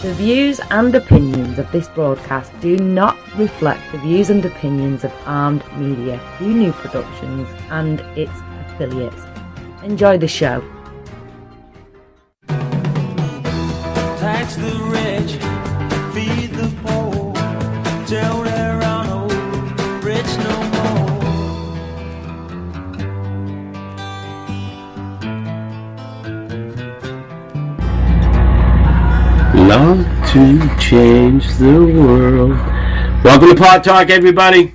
The views and opinions of this broadcast do not reflect the views and opinions of Armed Media, New Productions, and its affiliates. Enjoy the show. Tax the rich, feed the poor, till there are no rich no Love to change the world. Welcome to Pod Talk, everybody.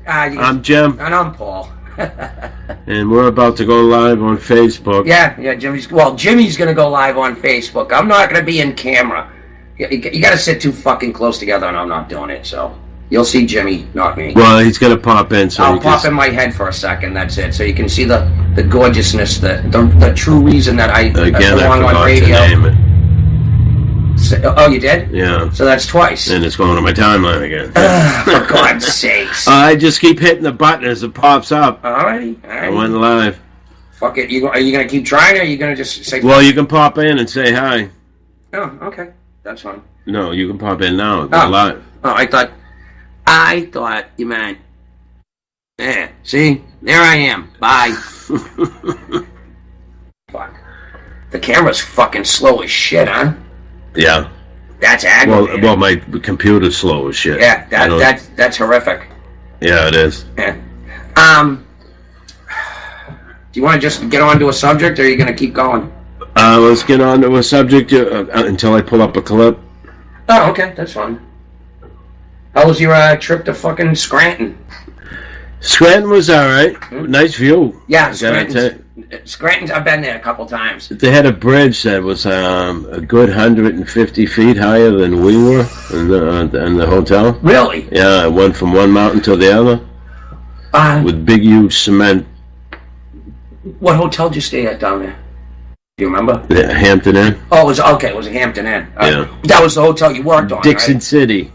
I'm Jim. And I'm Paul. And we're about to go live on Facebook. Yeah, Jimmy's going to go live on Facebook. I'm not going to be in camera. You got to sit too fucking close together, and I'm not doing it, so you'll see Jimmy, not me. Well, he's going to pop in. So I'll pop in my head for a second, that's it. So you can see the gorgeousness, the true reason that I belong on radio. To name it. Oh, you did? Yeah. So that's twice. And it's going to my timeline again. For God's sakes. I just keep hitting the button as it pops up. All right. I went live. Fuck it. Are you going to keep trying, or are you going to just say... Well, you can pop in and say hi. Oh, okay. That's fine. No, you can pop in now. Go live. Oh, I thought you meant... Yeah, see? There I am. Bye. Fuck. The camera's fucking slow as shit, huh? Yeah. That's aggravating. Well, my computer's slow as shit. Yeah, that's horrific. Yeah, it is. Yeah. Do you want to just get on to a subject, or are you going to keep going? Let's get on to a subject until I pull up a clip. Oh, okay, that's fine. How was your trip to fucking Scranton? Scranton was alright. Nice view. Yeah, Scranton's, I've been there a couple times. They had a bridge that was a good 150 feet higher than we were in the hotel. Really? Yeah, it went from one mountain to the other with big, huge cement. What hotel did you stay at down there? Do you remember? Yeah, Hampton Inn. Oh, it was a Hampton Inn. Yeah. That was the hotel you worked on, Dixon right? City.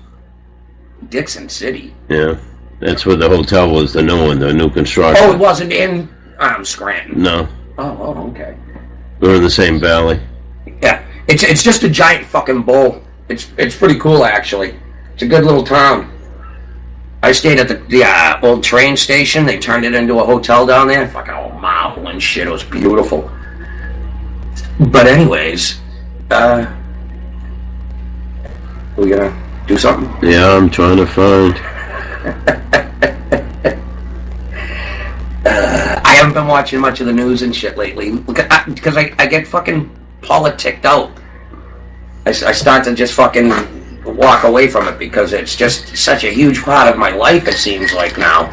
Dixon City? Yeah, that's where the hotel was, the new one, the new construction. Oh, it wasn't in Scranton? No. Oh, okay. We're in the same valley. Yeah, it's just a giant fucking bowl. It's pretty cool, actually. It's a good little town. I stayed at the old train station. They turned it into a hotel down there. Fucking old marble and shit. It was beautiful. But anyways, we gonna do something? Yeah, I'm trying to find. I haven't been watching much of the news and shit lately because I get fucking politicked out. I start to just fucking walk away from it because it's just such a huge part of my life, it seems like now.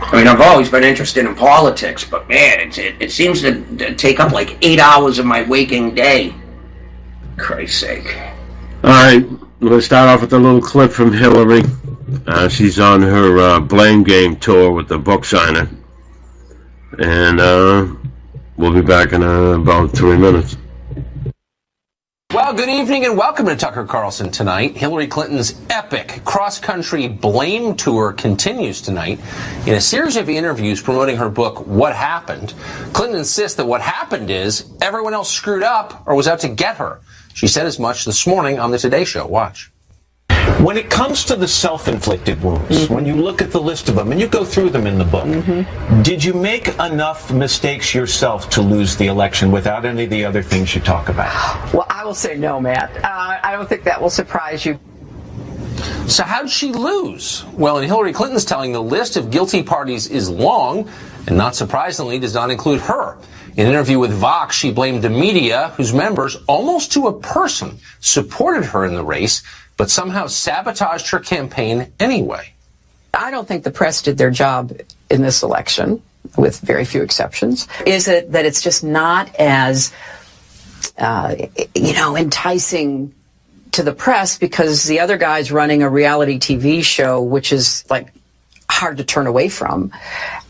I mean, I've always been interested in politics, but man, it seems to take up like 8 hours of my waking day. Christ's sake. All right, we'll start off with a little clip from Hillary. She's on her Blame Game tour with the book signer. And we'll be back in about 3 minutes. Well, good evening and welcome to Tucker Carlson Tonight. Hillary Clinton's epic cross-country blame tour continues tonight. In a series of interviews promoting her book, What Happened, Clinton insists that what happened is everyone else screwed up or was out to get her. She said as much this morning on the Today Show. Watch. When it comes to the self-inflicted wounds, when you look at the list of them, and you go through them in the book, did you make enough mistakes yourself to lose the election without any of the other things you talk about? Well, I will say no, Matt. I don't think that will surprise you. So how'd she lose? Well, in Hillary Clinton's telling, the list of guilty parties is long, and not surprisingly, does not include her. In an interview with Vox, she blamed the media, whose members, almost to a person, supported her in the race, but somehow sabotaged her campaign anyway. I don't think the press did their job in this election, with very few exceptions. Is it that it's just not as, enticing to the press because the other guy's running a reality TV show, which is like hard to turn away from.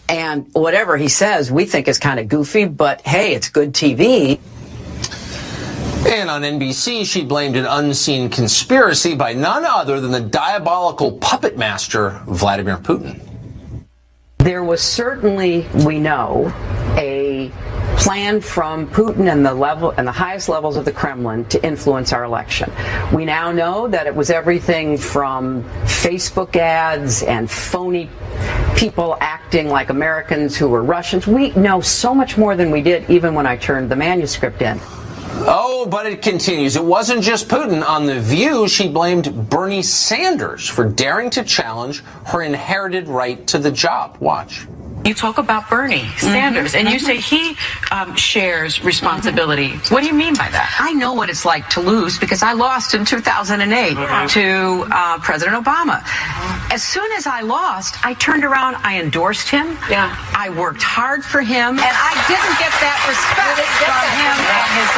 And whatever he says, we think is kind of goofy, but hey, it's good TV. And on NBC, she blamed an unseen conspiracy by none other than the diabolical puppet master, Vladimir Putin. There was certainly, we know, a planned from Putin and the highest levels of the Kremlin to influence our election. We now know that it was everything from Facebook ads and phony people acting like Americans who were Russians. We know so much more than we did even when I turned the manuscript in. Oh, but it continues. It wasn't just Putin. On The View, she blamed Bernie Sanders for daring to challenge her inherited right to the job. Watch. You talk about Bernie Sanders, and you say he shares responsibility. What do you mean by that? I know what it's like to lose because I lost in 2008 to President Obama. As soon as I lost, I turned around, I endorsed him. Yeah. I worked hard for him, and I didn't get that respect from him and his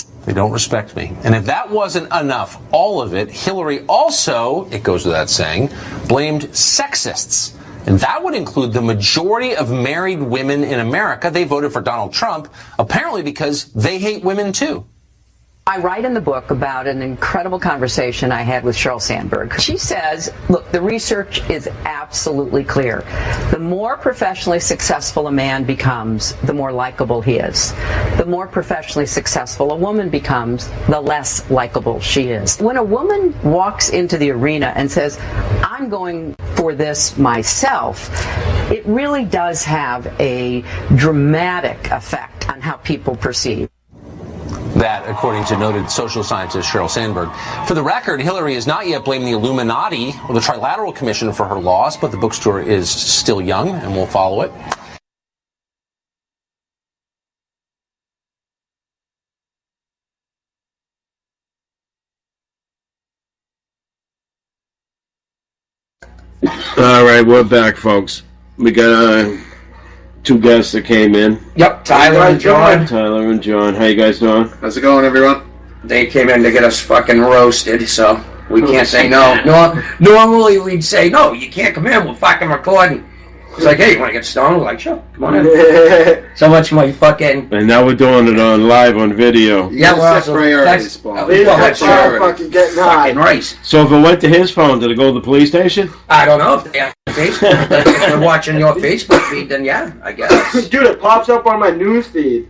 supporters. They don't respect me. And if that wasn't enough, all of it, Hillary also, it goes without saying, blamed sexists. And that would include the majority of married women in America. They voted for Donald Trump, apparently because they hate women too. I write in the book about an incredible conversation I had with Sheryl Sandberg. She says, look, the research is absolutely clear. The more professionally successful a man becomes, the more likable he is. The more professionally successful a woman becomes, the less likable she is. When a woman walks into the arena and says, I'm going for this myself, it really does have a dramatic effect on how people perceive. That, according to noted social scientist Sheryl Sandberg. For the record, Hillary has not yet blamed the Illuminati or the Trilateral Commission for her loss, but the bookstore is still young, and we'll follow it. All right, we're back, folks. We got two guests that came in. Yep, Tyler and John. Tyler and John. How you guys doing? How's it going, everyone? They came in to get us fucking roasted, so we can't say no. Normally we'd say, no, you can't come in, we're fucking recording. It's like, hey, you want to get stoned? We're like, sure, come on in. So much my fucking... And now we're doing it on live on video. Yeah, well, that's priorities, Paul. That's fucking getting high. fucking right. So if it went to his phone, did it go to the police station? I don't know if they have Facebook. If they're watching your Facebook feed, then yeah, I guess. Dude, it pops up on my news feed.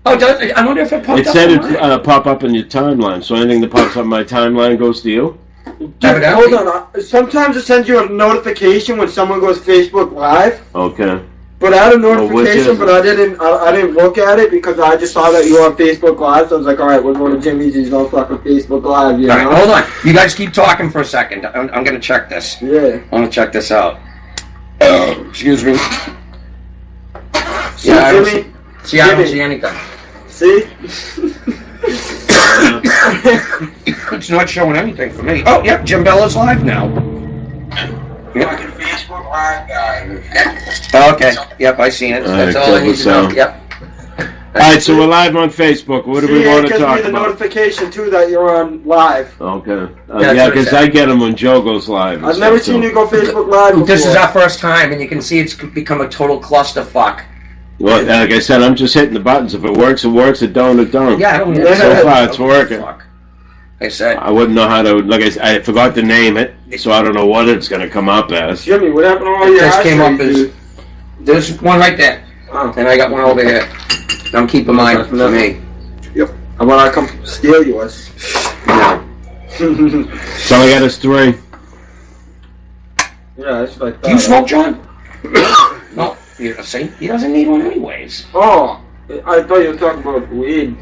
Oh, I wonder if it popped It up said on mine. it pop up in your timeline, so anything that pops up in my timeline goes to you? Dude, hold on. Sometimes it sends you a notification when someone goes Facebook Live. Okay. But I had a Well, which is notification, but I didn't look at it because I just saw that you were on Facebook Live. So I was like, all right, we're going to Jimmy's. He's on fucking Facebook Live. You know? All right, hold on. You guys keep talking for a second. I'm going to check this. Yeah. I want to check this out. Excuse me. See, I don't Jimmy? see, I don't see anything. See? It's not showing anything for me. Oh, yep, Jim Bella's live now. Yep. Facebook Live guy. Okay, yep, I seen it. All That's right, all I good need to know. sound. Yep. Alright, so we're live on Facebook. What do we want to it talk gives me the about? notification, too, that you're on live. Okay. That's Yeah, what it because said. I get them when Joe goes live. and I've never stuff, seen so- you go Facebook Live before. This is our first time, and you can see it's become a total clusterfuck. Well, like I said, I'm just hitting the buttons. If it works, it works. It don't, it don't. Yeah, I don't So far, it's working. Fuck. Like I said, I wouldn't know how to. Like I forgot to name it, so I don't know what it's going to come up as. Jimmy, what happened to all it your just came up hashtags, as dude? there's one right there, Oh. and I got one over here. Don't keep in mind for me. Yep. I want to come steal yours. No. So I got us 3. Yeah, it's like that. Do you smoke, John? No. You see, he doesn't need one anyways. Oh, I thought you were talking about weed.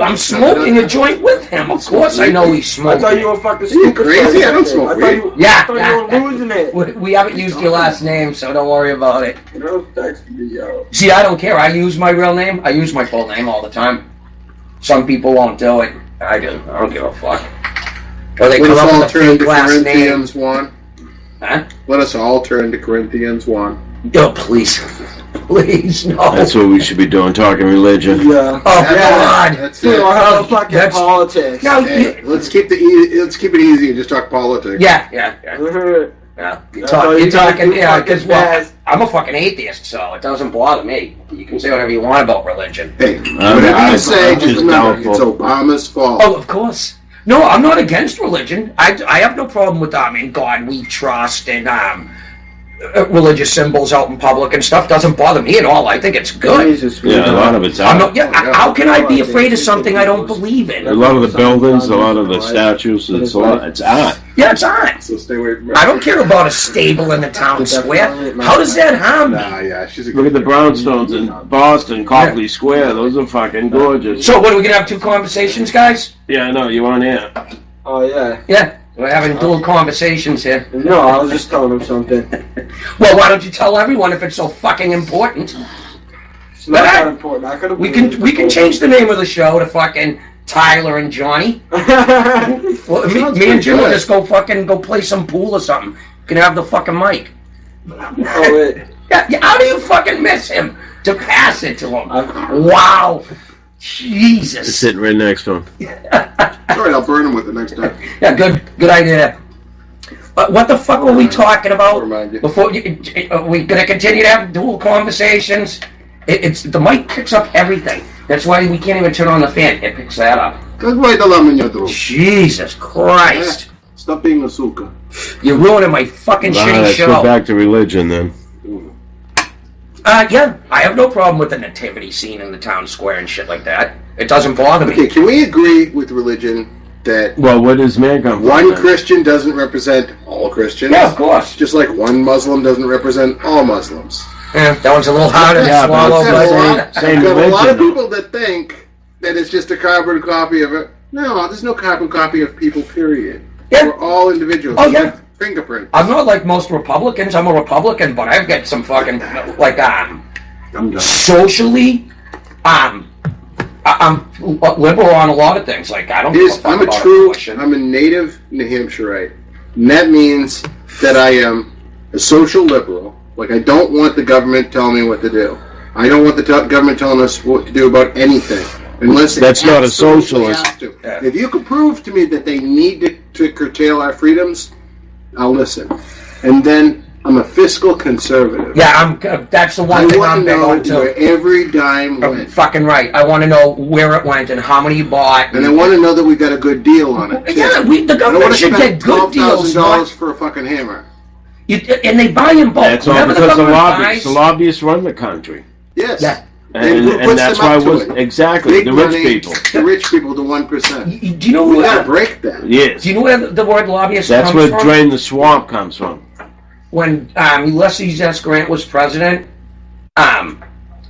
I'm smoking a joint with him. Of course, I know he's I smoking. thought you were fucking stupid. crazy? I don't smoke weed. Yeah, I thought you were losing it. We haven't used your last name, so don't worry about it. You know, text me, yo. See, I don't care. I use my real name. I use my full name all the time. Some people won't do it. I do. I don't give a fuck. Or they Let come us up all with a turn fake to last name. Corinthians 1. Huh? Let us all turn to Corinthians 1. Oh, please. Please, no. That's what we should be doing, talking religion. Yeah. Oh, God. That's Dude, it. I have a fucking That's- politics. No, Hey, let's keep it easy and just talk politics. yeah. Yeah. Yeah. You're That's all talking, you gotta do, yeah, fucking because, well, fast. I'm a fucking atheist, so it doesn't bother me. You can say whatever you want about religion. Hey, I- whatever you say, I'm just just remember, doubtful. it's Obama's fault. Oh, of course. No, I'm not against religion. I have no problem with, God we trust, and, religious symbols out in public and stuff doesn't bother me at all. I think it's good. Yeah, a lot of it's out. How can I be afraid of something I don't believe in? A lot of the buildings, a lot of the statues, it's art. Yeah, it's art. So stay away from I don't care about a stable in the town square. How does that harm me? Look at the brownstones in Boston, Copley Square. Those are fucking gorgeous. So what, are we going to have 2 conversations, guys? Yeah, I know. You on here? Oh, yeah. Yeah, we're having dual conversations here. No, I was just telling him something. Well, why don't you tell everyone if it's so fucking important? It's not that important. I could've We can change the name of the show to fucking Tyler and Johnny. Well, me and Jim will just go play some pool or something. You can have the fucking mic. Oh, wait. Yeah, how do you fucking miss him to pass it to him? Wow. Jesus. Sitting right next to him. Sorry, I'll burn him with it next time. Yeah, good idea. But what the fuck were we talking about? Before we gonna continue to have dual conversations? It's the mic picks up everything. That's why we can't even turn on the fan. It picks that up. Jesus Christ! Stop being a suka. You're ruining my fucking shitty Let's show. go back to religion then. Yeah, I have no problem with the nativity scene in the town square and shit like that. It doesn't bother me. Okay, can we agree with religion that Well, where does man come from? one then? Christian doesn't represent all Christians? Yeah, of course. Just like one Muslim doesn't represent all Muslims. Yeah, that one's a little harder Yeah, to but swallow. it's But same I've got a lot of religion. people that think that it's just a carbon copy of it. No, there's no carbon copy of people, period. Yeah. We're all individuals. Oh, yeah. Fingerprints. I'm not like most Republicans. I'm a Republican, but I've got some fucking like I'm done. socially, I'm liberal on a lot of things. Like I don't. give a fuck I'm a about true. abortion. I'm a native New Hampshireite, and that means that I am a social liberal. Like I don't want the government telling me what to do. I don't want the government telling us what to do about anything, unless they That's not a absolutely socialist. have to. Yeah. If you can prove to me that they need to curtail our freedoms, I'll listen. And then I'm a fiscal conservative. Yeah, that's the I one thing want I'm to big know on too. where every dime went. Fucking right. I want to know where it went and how many you bought. And I want to know that we got a good deal on it. too. Yeah, the I don't government want to should spend get good deals. $12,000 for a fucking hammer. And they buy in bulk. That's all Whenever the because the government lobbyists. buys- The lobbyists run the country. Yes. Yeah. And who puts And that's them why up to was it? exactly Big the rich money, people. The rich people, the 1%. Do you know We where gotta break that. Yes. Do you know where the word lobbyist That's comes where from? Drain the Swamp comes from. When Ulysses S. Grant was president,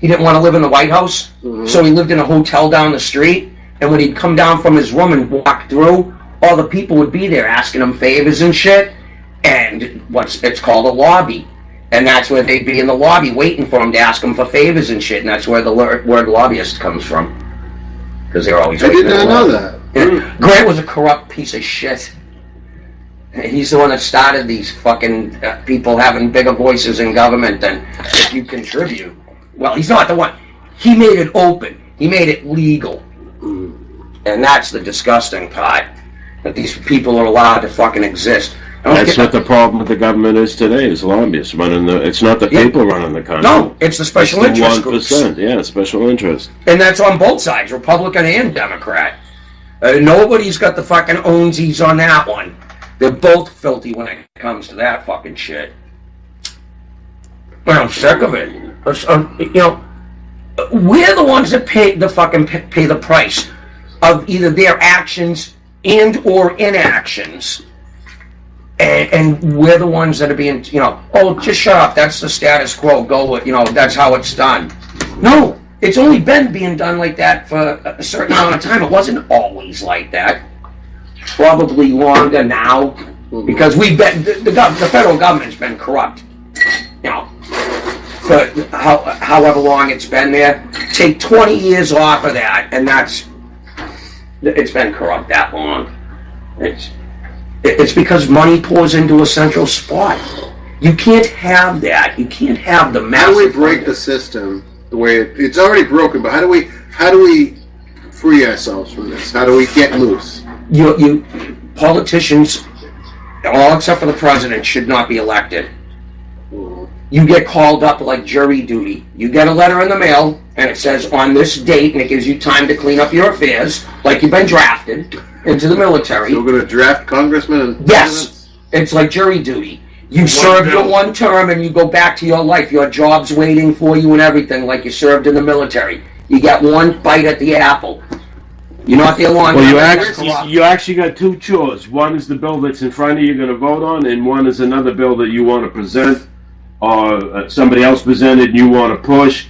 he didn't want to live in the White House, so he lived in a hotel down the street. And when he'd come down from his room and walk through, all the people would be there asking him favors and shit. And it's called a lobby. And that's where they'd be in the lobby waiting for him to ask him for favors and shit. And that's where the word lobbyist comes from. Because they're always I waiting did in the not know lobby. that. Yeah. Grant was a corrupt piece of shit. He's the one that started these fucking people having bigger voices in government than if you contribute. Well, he's not the one. He made it open. He made it legal. And that's the disgusting part. That these people are allowed to fucking exist. That's what the problem with the government is today. Is lobbyists running the. It's not the Yeah. people running the country. No, it's the special It's the interest groups. 1%. Yeah, special interest. And that's on both sides, Republican and Democrat. Nobody's got the fucking ownsies on that one. They're both filthy when it comes to that fucking shit. Well, I'm sick of it. We're the ones that pay the price of either their actions and or inactions. And we're the ones that are being, oh, just shut up. That's the status quo. Go with, that's how it's done. No, it's only been being done like that for a certain amount of time. It wasn't always like that. Probably longer now, because we've been the federal government's been corrupt. For however long it's been there. Take 20 years off of that, and it's been corrupt that long. It's because money pours into a central spot. You can't have that. You can't have the massive. How do we break the system the way it's already broken? But how do we free ourselves from this? How do we get loose? You politicians, all except for the president, should not be elected. You get called up like jury duty. You get a letter in the mail, and it says on this date, and it gives you time to clean up your affairs, like you've been drafted into the military. So we're going to draft congressmen and Yes, it's like jury duty. You serve your one term and you go back to your life. Your job's waiting for you and everything, like you served in the military. You get one bite at the apple. You're not there long. Well, you actually got two chores. One is the bill that's in front of you going to vote on, and one is another bill that you want to present, or somebody else presented and you want to push,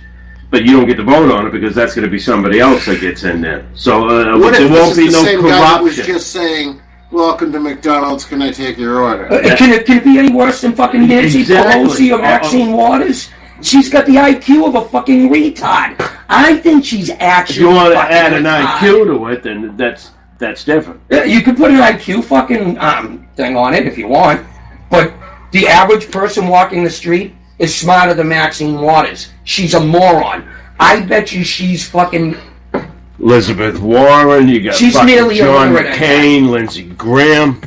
but you don't get to vote on it because that's going to be somebody else that gets in there. So what there if won't this be is the no same guy that was corruption. just saying, "Welcome to McDonald's. Can I take your order?" Can it be any worse than fucking Nancy Pelosi or Maxine Waters? She's got the IQ of a fucking retard. I think she's actually. If you want to fucking add an retarded. IQ to it, then that's different. You could put an IQ fucking thing on it if you want, but the average person walking the street is smarter than Maxine Waters. She's a moron. I bet you she's fucking. Elizabeth Warren, you got She's fucking nearly John illiterate, I McCain, Lindsey Graham,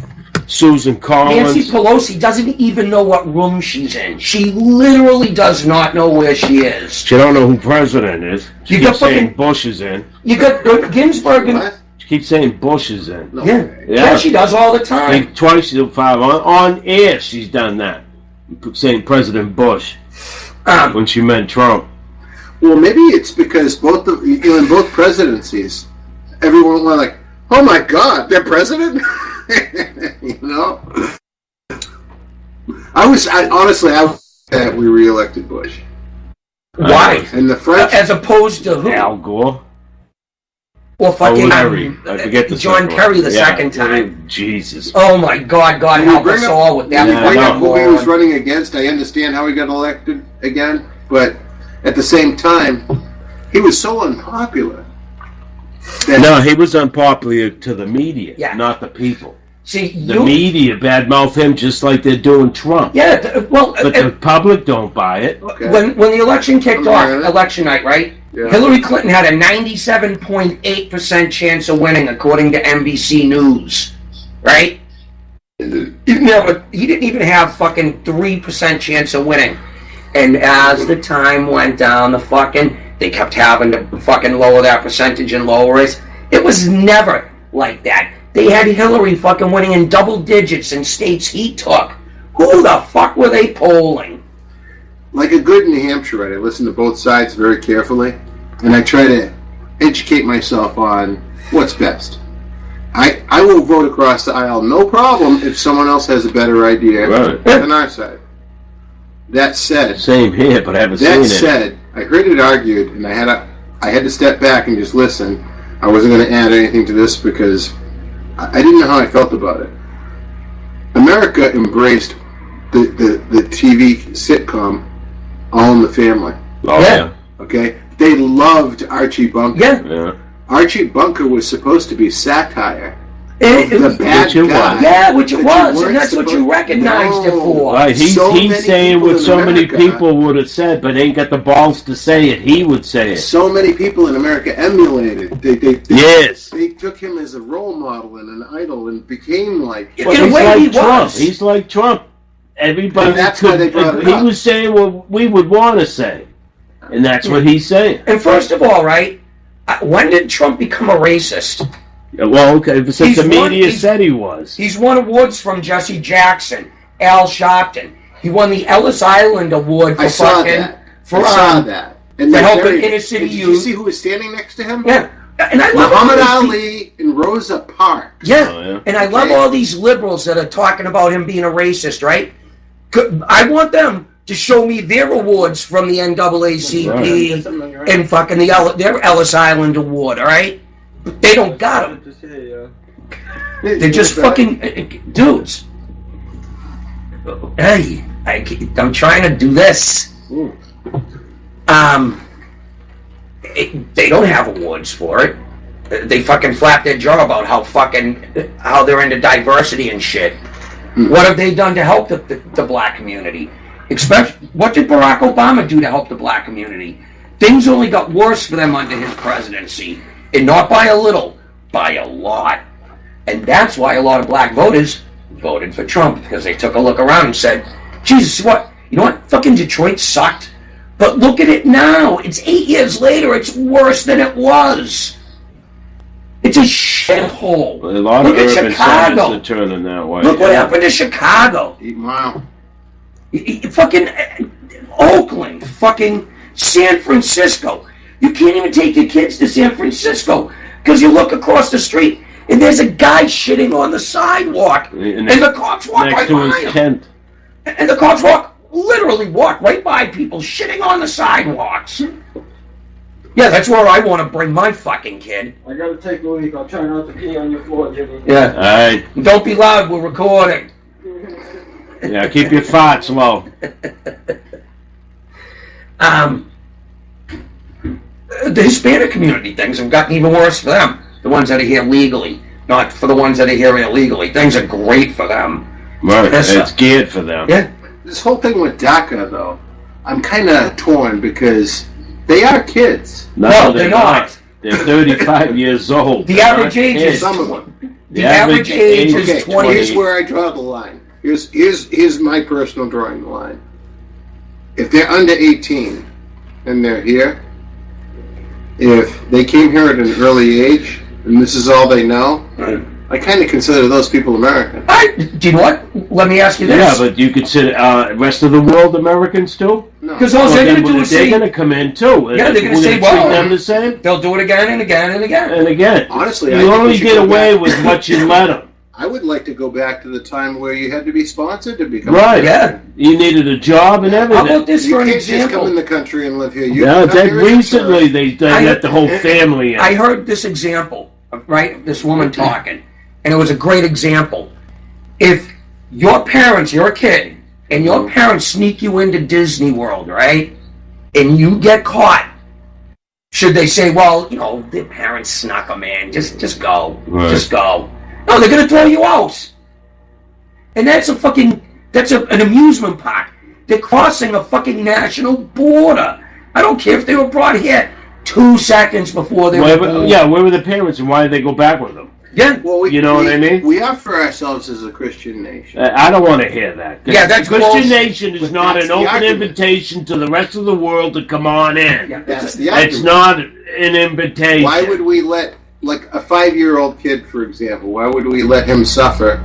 Susan Collins. Nancy Pelosi doesn't even know what room she's in. She literally does not know where she is. She don't know who president is. She You got keeps saying fucking- Bush is in. You got Ginsburg and... She keeps saying Bush is in. Yeah, she does all the time. Like twice she'll file on air. She's done that, saying President Bush when she meant Trump. Well, maybe it's because in both presidencies, everyone was like, "Oh my God, they're president." You know, I was that we re-elected Bush. Why? And the French, as opposed to who? Al Gore. Well, fucking Larry. I forget the John second Kerry one. the Yeah. second time. Jesus. Oh my God! God help us all with that. Bring up who he was running against. I understand how he got elected again, but at the same time, he was so unpopular. No, he was unpopular to the media, not the people. See, the media badmouth him just like they're doing Trump. Yeah, well, but the public don't buy it. When the election kicked off, election night, right? Yeah. Hillary Clinton had a 97.8% chance of winning, according to NBC News, right? He didn't even have fucking 3% chance of winning. And as the time went down, they kept having to fucking lower that percentage and lower it. It was never like that. They had Hillary fucking winning in double digits in states he took. Who the fuck were they polling? Like a good New Hampshireite, I listen to both sides very carefully, and I try to educate myself on what's best. I will vote across the aisle, no problem, if someone else has a better idea than our side. That said, same here, but I haven't seen it. That said, I heard it argued, and I had to step back and just listen. I wasn't going to add anything to this because I didn't know how I felt about it. America embraced the TV sitcom All in the Family. Oh yeah. Okay, they loved Archie Bunker. Yeah. Archie Bunker was supposed to be satire. The bad Which it guy. was. Yeah, which it That was, you and that's what you weren't recognized it for. Right, he's many saying people what in so many America- people would have said, but ain't got the balls to say it. He would say it. So many people in America emulated. Yes. They took him as a role model and an idol and became like. Well, he's like Trump. He's like Trump. Everybody And that's why they brought it he up. was saying what we would want to say, and that's what he's saying. And first of all, right, when did Trump become a racist? Well, okay, but since He's the won- media he's- said he was. He's won awards from Jesse Jackson, Al Sharpton. He won the Ellis Island Award for I saw fucking that. for I saw that. And for they're helping very- inner city Did you youth. see who was standing next to him? Yeah, and I love Muhammad all these Ali and Rosa Parks. Yeah, and I love all these liberals that are talking about him being a racist, right? I want them to show me their awards from the NAACP and fucking their Ellis Island Award, all right? But they don't got them. They're just fucking dudes. Hey, I'm trying to do this. They don't have awards for it. They fucking flap their jaw about how they're into diversity and shit. What have they done to help the black community? What did Barack Obama do to help the black community? Things only got worse for them under his presidency, and not by a little, by a lot. And that's why a lot of black voters voted for Trump, because they took a look around and said, Jesus, you know what? Fucking Detroit sucked. But look at it now. It's 8 years later. It's worse than it was. It's a shithole. A lot Look of at urban Chicago. centers are turning that way. Look what happened to Chicago. 8 Mile. Fucking Oakland, fucking San Francisco. You can't even take your kids to San Francisco because you look across the street and there's a guy shitting on the sidewalk, and the cops walk right by him. Tent. And the cops literally walk right by people shitting on the sidewalks. Yeah, that's where I want to bring my fucking kid. I gotta take a week. I'll try not to pee on your floor, Jimmy. Yeah. All right. Don't be loud. We're recording. Yeah, keep your farts low. The Hispanic community, things have gotten even worse for them. The ones that are here legally, not for the ones that are here illegally. Things are great for them. Right, Yes, it's geared for them. Yeah. This whole thing with DACA, though, I'm kind of torn because they are kids. No, they're not. They're 35 years old. The average age is Some of them. the average age is Okay, 20. here's where I draw the line. Here's my personal drawing the line. If they're under 18 and they're here, if they came here at an early age and this is all they know, I kind of consider those people American. Do you know what? Let me ask you this. Yeah, but you consider rest of the world Americans too? No. Because all they're going to do is they're say, going to come in too. Yeah, they're gonna We're say, treat well, them the same. they'll do it again and again and again. And again, Honestly, I you think we only should get go away back. with what you let them. I would like to go back to the time where you had to be sponsored to become Right. Yeah. You needed a job and How everything. about this You for an can't just come example? in the country and live here. You Yeah, come that here as a recently tourist. they let the whole family in. I heard this example, right? This woman talking, and it was a great example. If your parents, you're a kid, and your parents sneak you into Disney World, right? And you get caught, should they say, well, you know, their parents snuck them in, just go, Right. just go? No, they're gonna throw you out. And that's an amusement park. They're crossing a fucking national border. I don't care if they were brought here 2 seconds before they were born. Where were the parents and why did they go back with them? Yeah. Well, You know what I mean? We offer ourselves as a Christian nation. I don't want to hear that. 'Cause Yeah, that's the Christian bullshit. nation is But not that's an the open argument. invitation to the rest of the world to come on in. Yeah. That's the argument. It's not an invitation. Why would we let, like, a 5-year-old kid, for example, why would we let him suffer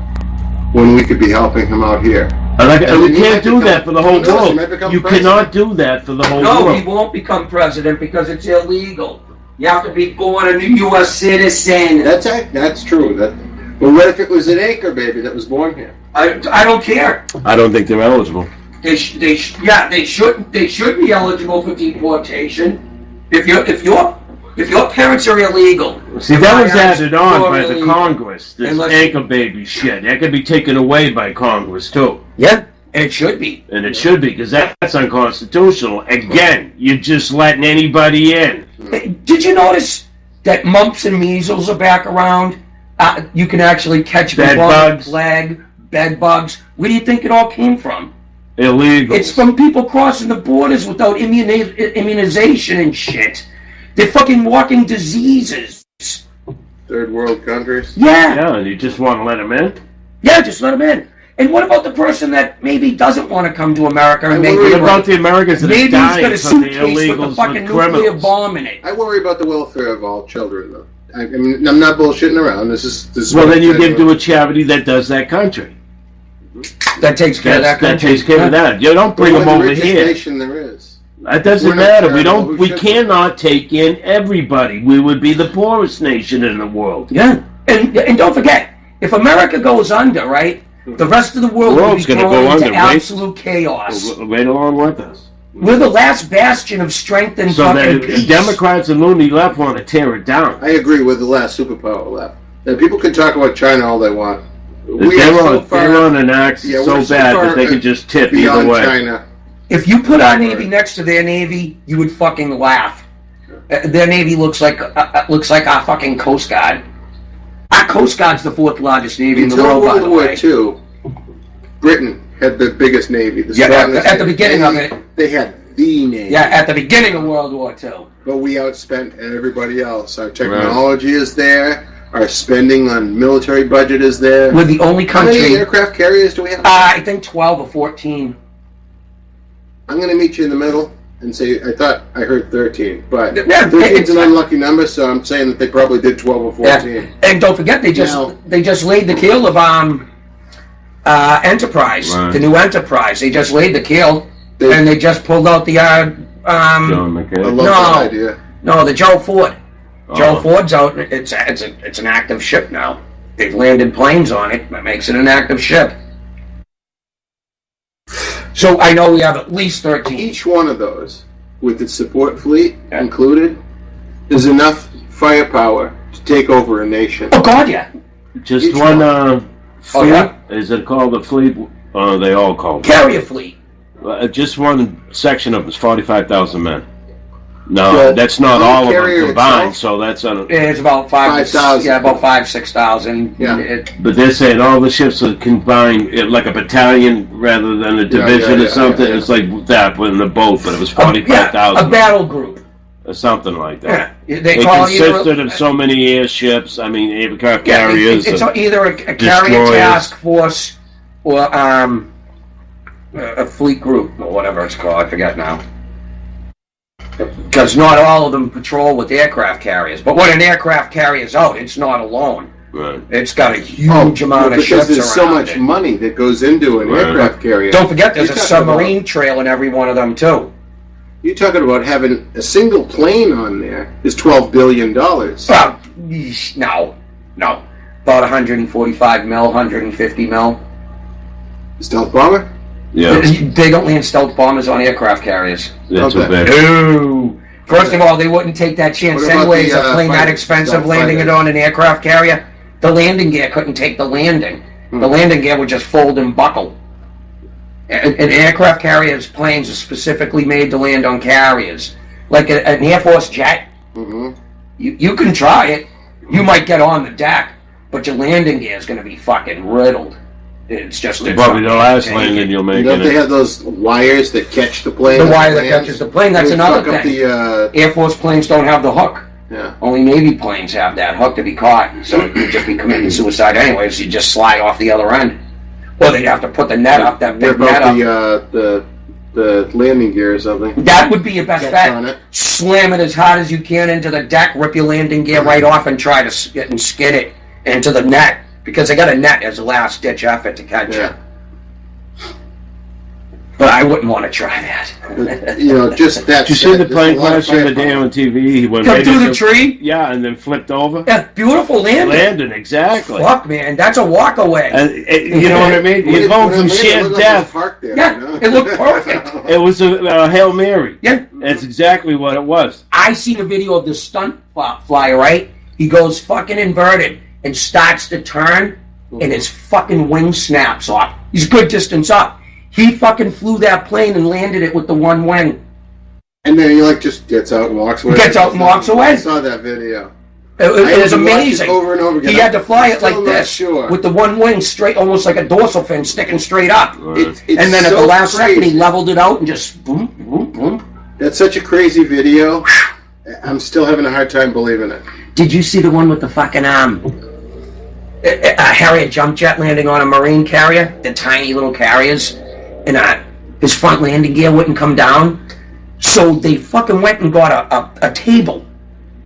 when we could be helping him out here? And And we then he can't might do become- that for the whole Who knows, he world. might become You president. cannot do that for the whole No, world. he won't become president because it's illegal. You have to be born a U.S. citizen. That's true. But what if it was an anchor baby that was born here? I don't care. I don't think they're eligible. They should be eligible for deportation. If your parents are illegal. See, that was added on You're by the illegal. Congress. This Unless- anchor baby shit. That could be taken away by Congress too. Yeah, and it should be. And it should be, because that's unconstitutional. Again, you're just letting anybody in. Did you notice that mumps and measles are back around? You can actually catch Bed bubonic bugs. plague, bed bugs. Where do you think it all came from? Illegal. It's from people crossing the borders without immunization and shit. They're fucking walking diseases. Third world countries? Yeah. Yeah, and you just want to let them in? Yeah, just let them in. And what about the person that maybe doesn't want to come to America and maybe What about the Americans that are maybe he's dying got a from the suitcase with a illegals fucking with nuclear criminals? bomb in it? I worry about the welfare of all children, though. I mean, I'm not bullshitting around. This is Well, what then you I give do. to a charity that does that country. That takes care of that That country. takes care of that. You don't bring We're them the over richest here. nation there is. That doesn't We're not matter. charitable. Who We should be? cannot take in everybody. We would be the poorest nation in the world. Yeah. And don't forget, if America goes under, right, the rest of the world will be world's gonna thrown go into under, right? absolute chaos. Right along with us. We're the last bastion of strength and So fucking the peace. Democrats and loony left want to tear it down. I agree with the last superpower left. And people can talk about China all they want. They're on an axis Yeah, so we're so bad far, that they can just tip either beyond way. China. If you put our Navy next to their Navy, you would fucking laugh. Their Navy looks like our fucking Coast Guard. Our Coast Guard's the 4th largest Navy in the Until world, by World the War way. II, Britain had the biggest navy. The Yeah, strongest at the navy. beginning of it. They had the navy. Yeah, at the beginning of World War II. But we outspent everybody else. Our technology is there. Our spending on military budget is there. We're the only How many country. aircraft carriers do we have? I think 12 or 14. I'm going to meet you in the middle and say I thought I heard 13, but Yeah, 13 it's- is an unlucky number, so I'm saying that they probably did 12 or 14. Yeah. And don't forget, they just laid the keel of Enterprise, Right. the new Enterprise. They just laid the keel, and they just pulled out the John I McCain. love that idea. no, the Joe Ford. Joe Oh. Ford's out. It's an active ship now. They've landed planes on it. That makes it an active ship. So I know we have at least 13. Each one of those, with its support fleet included, is enough firepower to take over a nation. Oh God, yeah. Just Each one Oh, fleet? yeah. Is it called a fleet? They all call it. Carrier fleet. Just one section of it's 45,000 men. No, Well, that's not the all of them carrier combined, itself- so that's on. It's about 5,000. Yeah, about 5,000-6,000. Yeah. But they're saying all the ships are combined, like a battalion rather than a division or something. yeah. It's like that, but in a boat, but it was A 45,000 battle group. or something like that. Yeah. They It call consisted of so many airships, I mean, aircraft Yeah, carriers. it's and either a carrier destroyers. task force or a fleet group or whatever it's called. I forget now. Because not all of them patrol with aircraft carriers. But when an aircraft carrier's out, it's not alone. Right. It's got a huge amount of because ships there's so around much it. money that goes into an Right. aircraft carrier. Don't forget, there's You're a talking submarine about- trail in every one of them too. You're talking about having a single plane on there is $12 billion. Well, no. About 145 mil, 150 mil. Stealth bomber? Yeah, They don't land stealth bombers on aircraft carriers. that's Okay. what they. No. First of all, they wouldn't take that chance What about anyways the, of playing that fighter- expensive stealth landing it fighters? on an aircraft carrier. The landing gear couldn't take the landing. The landing gear would just fold and buckle. An aircraft carrier's planes are specifically made to land on carriers. Like an Air Force jet, you can try it. You might get on the deck, but your landing gear is going to be fucking riddled. It's just... it's Probably the not last gonna take landing it. you'll make Don't in they it. have those wires that catch the plane? The as it wire that lands? catches the plane, that's They another fuck up thing. the, Air Force planes don't have the hook. yeah. Only Navy planes have that hook to be caught, so you'd just be committing suicide anyways. You just slide off the other end, or they'd have to put the net up, that big Rip net out up. the landing gear or something. That would be your best Catch on bet. it. Slam it as hard as you can into the deck, rip your landing gear right off, and try to skid it into the net, because they got a net as a last ditch effort to catch Yeah. it. But I wouldn't want to try that. You know, just that. Did you see the plane crash the other day on TV? He went Come right through the into- tree. Yeah, and then flipped over. Yeah, beautiful landing. Landing, exactly. Fuck, man, that's a walk away. And you know what I mean? You're going from sheer death. Yeah, it looked perfect. It was a Hail Mary. Yeah. That's exactly what it was. I seen a video of this stunt flyer, right? He goes fucking inverted and starts to turn, and his fucking wing snaps off. He's a good distance up. He fucking flew that plane and landed it with the one wing. And then he just gets out and walks away. Gets out and walks away. I saw that video. It I was had to watch amazing. it over and over again. He had to fly I'm it like still not this, sure. with the one wing straight, almost like a dorsal fin sticking straight up. It's And then at so the last second, he crazy. leveled it out and just boom, boom, boom. That's such a crazy video. I'm still having a hard time believing it. Did you see the one with the fucking Harrier jump jet landing on a marine carrier? The tiny little carriers, and his front landing gear wouldn't come down, so they fucking went and got a table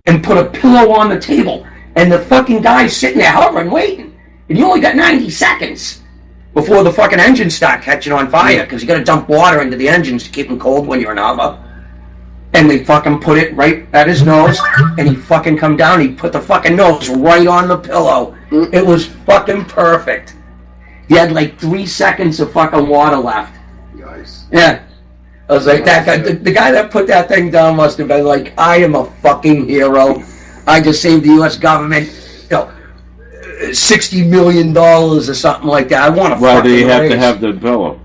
and put a pillow on the table, and the fucking guy's sitting there hovering, waiting, and you only got 90 seconds before the fucking engines start catching on fire, because you got to dump water into the engines to keep them cold when you're in hover. And they fucking put it right at his nose, and he fucking come down, he put the fucking nose right on the pillow. It was fucking perfect. He had like 3 seconds of fucking water left. Nice. Yeah. I was like, that guy, the guy that put that thing down must have been like, I am a fucking hero. I just saved the U.S. government, $60 million or something like that. I want to Why fucking do you have raise. to have the pillow?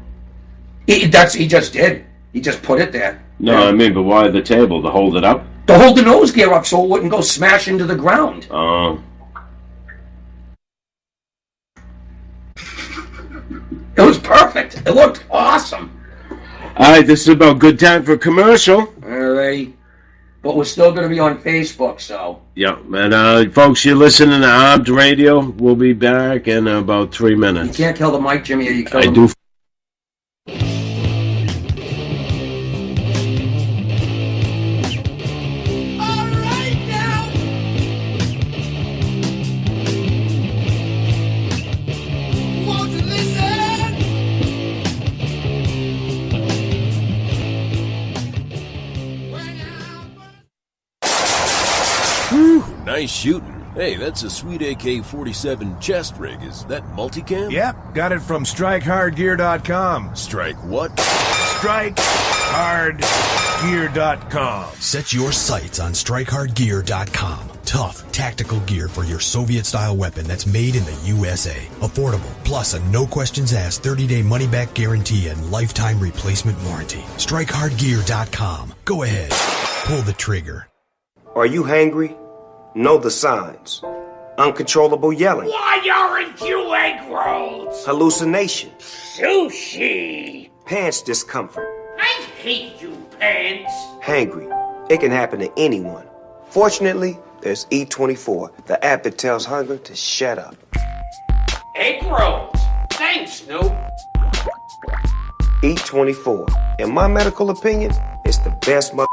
He just did. He just put it there. No, I mean, but why the table? To hold it up? To hold the nose gear up so it wouldn't go smash into the ground. Oh. It was perfect. It looked awesome. All right, this is about good time for a commercial. Alrighty. But we're still going to be on Facebook, so. Yeah, and folks, you're listening to Armed Radio. We'll be back in about 3 You minutes. can't kill the mic, Jimmy, or you kill I him. do. Won't you listen? Nice shooting. Hey, that's a sweet AK-47 chest rig. Is that multicam? Yep, got it from StrikeHardGear.com. Strike what? StrikeHardGear.com. Set your sights on StrikeHardGear.com. Tough, tactical gear for your Soviet-style weapon that's made in the USA. Affordable, plus a no-questions-asked 30-day money-back guarantee and lifetime replacement warranty. StrikeHardGear.com. Go ahead. Pull the trigger. Are you hangry? Know the signs. Uncontrollable yelling. Why aren't you egg rolls? Hallucination. Sushi. Pants discomfort. I hate you, pants. Hangry. It can happen to anyone. Fortunately, there's E24, the app that tells hunger to shut up. Egg rolls. Thanks, Snoop. E24. In my medical opinion, it's the best way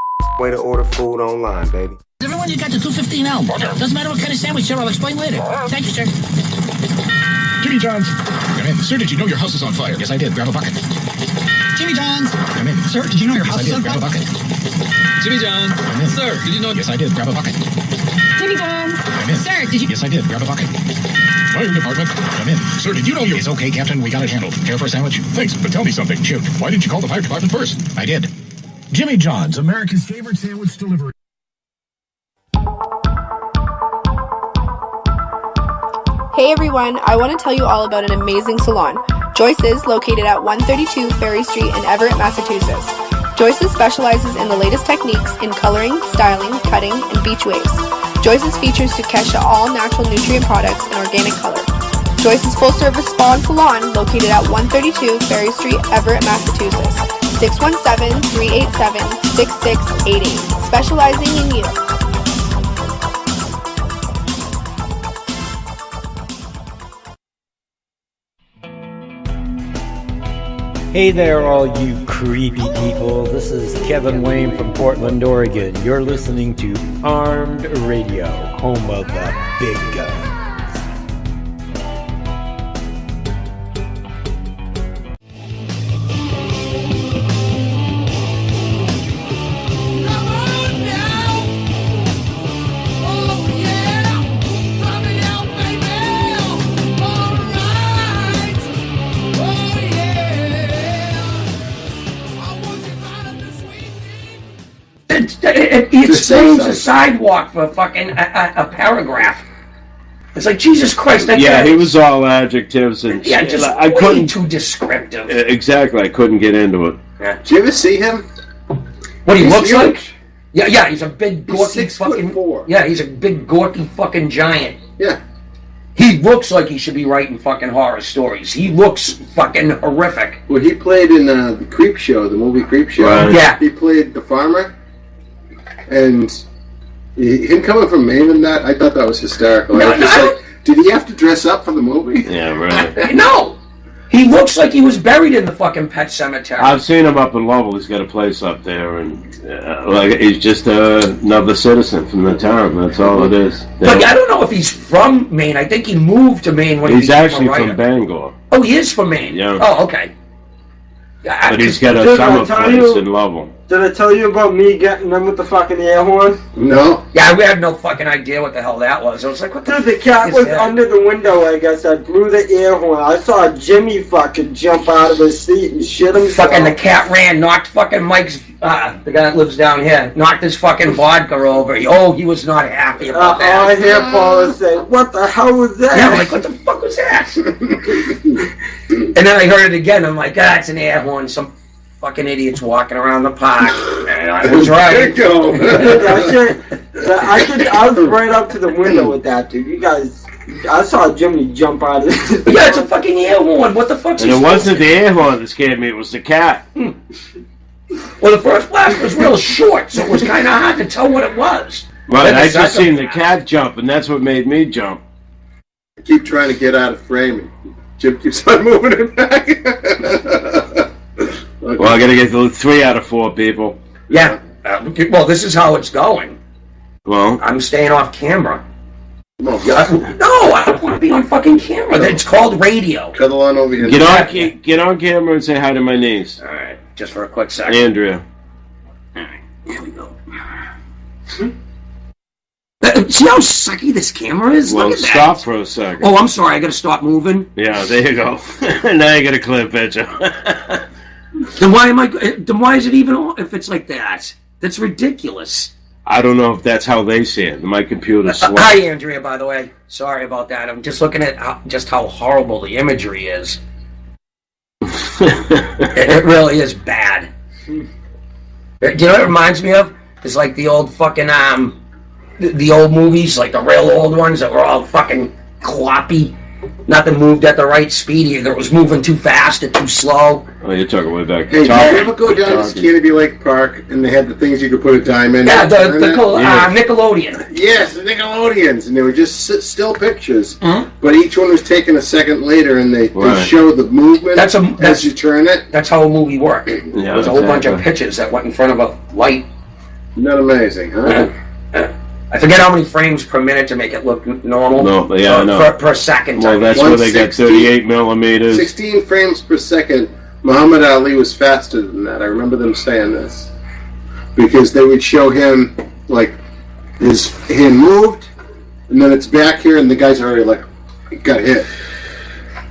to order food online, baby. Everyone, you got the 215 out. Doesn't matter what kind of sandwich, sir. I'll explain later. Thank you, sir. Jimmy John's. Come in. Sir, did you know your house is on fire? Yes, I did. Grab a bucket. Jimmy John's. Come in. Sir, did you know your house is on Grab a fire? bucket. Jimmy John's. Come in. Sir, did you know? Yes, I did. Grab a bucket. Jimmy John's. Come in. Sir, did you? Yes, I did. Grab a bucket. Fire department. Come in. Sir, did you know you... It's okay, Captain. We got it handled. Care for a sandwich? Thanks, but tell me something. Shoot. Why didn't you call the fire department first? I did. Jimmy John's, America's favorite sandwich delivery. Hey everyone, I want to tell you all about an amazing salon, Joyce's, located at 132 Ferry Street in Everett, Massachusetts. Joyce's specializes in the latest techniques in coloring, styling, cutting, and beach waves. Joyce's features Sukesha all-natural nutrient products and organic color. Joyce's full-service spa and salon, located at 132 Ferry Street, Everett, Massachusetts. 617-387-6688, specializing in you. Hey there, all you creepy people. This is Kevin Wayne from Portland, Oregon. You're listening to Armed Radio, home of the big guns. It explains a sidewalk for fucking a paragraph. It's like, Jesus Christ. That Yeah, guy, he was all adjectives and Yeah, just I way couldn't too descriptive. exactly. I couldn't get into it. Yeah. Did you ever see him? What he He's looks huge. like? Yeah, he's a big gorky fucking. 6'4". Yeah, he's a big gorky fucking giant. Yeah. He looks like he should be writing fucking horror stories. He looks fucking horrific. Well, he played in the Creep Show, the movie Creep Show. Right. Yeah. He played the farmer, and him coming from Maine and that, I thought that was hysterical. I was just like, did he have to dress up for the movie? Yeah, right. No! He looks like he was buried in the fucking pet cemetery. I've seen him up in Lovell. He's got a place up there, and like he's just another citizen from the town. That's all it is. But I don't know if he's from Maine. I think he moved to Maine when He's he became actually a writer. from Bangor. Oh, he is from Maine? Yeah. Oh, okay. Yeah, But he's got a Did I summer tell place you- in Lovell. Did I tell you about me getting them with the fucking air horn? No. Yeah, we had no fucking idea what the hell that was. I was like, what the Dude, the fuck cat is was that? under the window, I guess. I blew the air horn. I saw Jimmy fucking jump out of his seat and shit himself. Fucking the cat ran, knocked fucking Mike's, the guy that lives down here, knocked his fucking vodka over. He was not happy about that. I hear Paula say, what the hell was that? Yeah, I'm like, what the fuck was that? And then I heard it again. I'm like, it's an air horn. Some fucking idiots walking around the park. And I was right. There you go. I was right up to the window with that, dude. You guys, I saw Jimmy jump out of it. Yeah, it's a fucking air horn. What the fuck's And he it wasn't the air horn that scared me. It was the cat. Well, the first blast was real short, so it was kind of hard to tell what it was. Right, Then I the just second seen the cat jump, and that's what made me jump. I keep trying to get out of frame. Jim keeps on moving it back. Well, I gotta get 3 out of 4 people. Yeah. Well, this is how it's going. Well, I'm staying off camera. No, I don't want to be on fucking camera. It's called radio. Cuddle on over here. Get on camera and say hi to my niece. All right, just for a quick second. Andrea. All right, here we go. See how sucky this camera is? Well, Look at that. stop for a second. Oh, I'm sorry. I got to stop moving. Yeah, there you go. Now you get a clear picture. Then why is it even on if it's like that? That's ridiculous. I don't know if that's how they see it. My computer's slow. Hi, Andrea, by the way. Sorry about that. I'm just looking at how horrible the imagery is. It really is bad. Do you know what it reminds me of? It's like the old fucking, the old movies, like the real old ones that were all fucking cloppy. Nothing moved at the right speed. Either it was moving too fast or too slow. Oh, you're talking way back. Hey, did you ever go down to Canopy Lake Park and they had the things you could put a dime in? Yeah, Nickelodeon. Yes, the Nickelodeons, and they were just still pictures. But each one was taken a second later, and they show the movement as you turn it. That's how a movie worked. Yeah, There's a whole bunch of pictures that went in front of a light. Isn't that amazing, huh? I forget how many frames per minute to make it look normal. No, but yeah, I know. Per second. Well, that's where they got 38 millimeters. 16 frames per second. Muhammad Ali was faster than that. I remember them saying this. Because they would show him, like, his hand moved, and then it's back here, and the guy's already, like, got hit.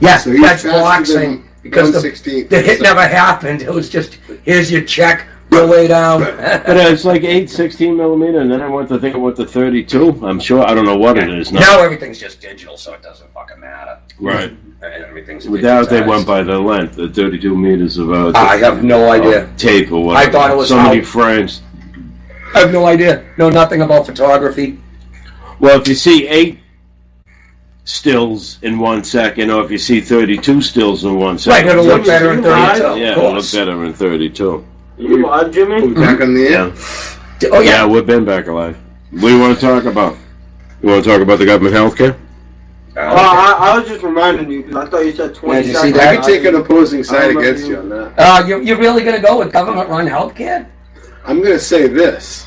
Yeah, so that's relaxing. Because the hit never happened. It was just, here's your check. Go way down. But it's like 16 millimeter, and then I went to 32. I'm sure. I don't know what it is now. Now everything's just digital, so it doesn't fucking matter. Right. And everything's Without they went by the length, the 32 meters of I have no idea. Tape or whatever. I thought it was so many frames. I have no idea. Know nothing about photography. Well, if you see 8 stills in 1 second, or if you see 32 stills in 1 second, Right, it'll look better in 32. Yeah, it'll look better in 32. You live, Jimmy? Back on the air? Yeah. Oh, yeah, we've been back alive. What do you want to talk about? You want to talk about the government health care? I was just reminding you because I thought you said 20 Yeah, seconds. I could take an opposing side against you on that. You're really going to go with government-run healthcare? I'm going to say this.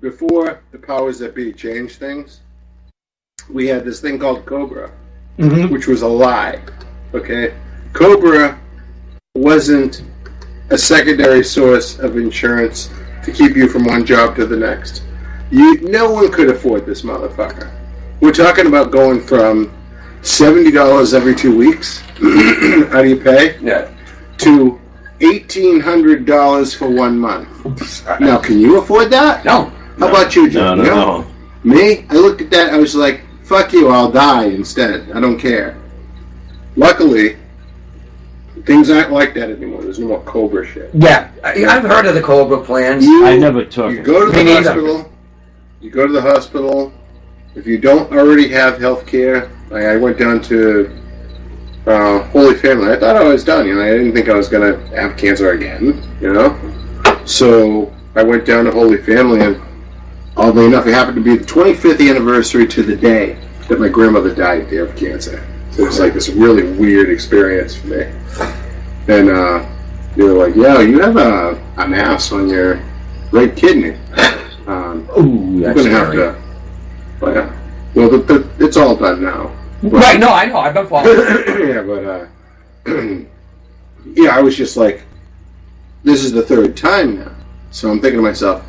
Before the powers that be changed things, we had this thing called COBRA, which was a lie. Okay? COBRA wasn't a secondary source of insurance to keep you from one job to the next. No one could afford this motherfucker. We're talking about going from $70 every 2 weeks out of your pay to $1,800 for 1 month. Now, can you afford that? No. How about you, Jim? No. Me? I looked at that, I was like, fuck you, I'll die instead. I don't care. Luckily, things aren't like that anymore. There's no more COBRA shit. Yeah, I've heard of the COBRA plans. I never took You it. go to the hospital. You go to the hospital. If you don't already have health care, I went down to Holy Family. I thought I was done. I didn't think I was going to have cancer again, So I went down to Holy Family, and oddly enough, it happened to be the 25th anniversary to the day that my grandmother died of cancer. So it was like this really weird experience for me. And they were like, "Yeah, you have a mass on your right kidney. You're that's gonna have scary. to." Well, it's all done now. Right? No, I know. I've been following. Yeah, but yeah, I was just like, this is the third time now. So I'm thinking to myself,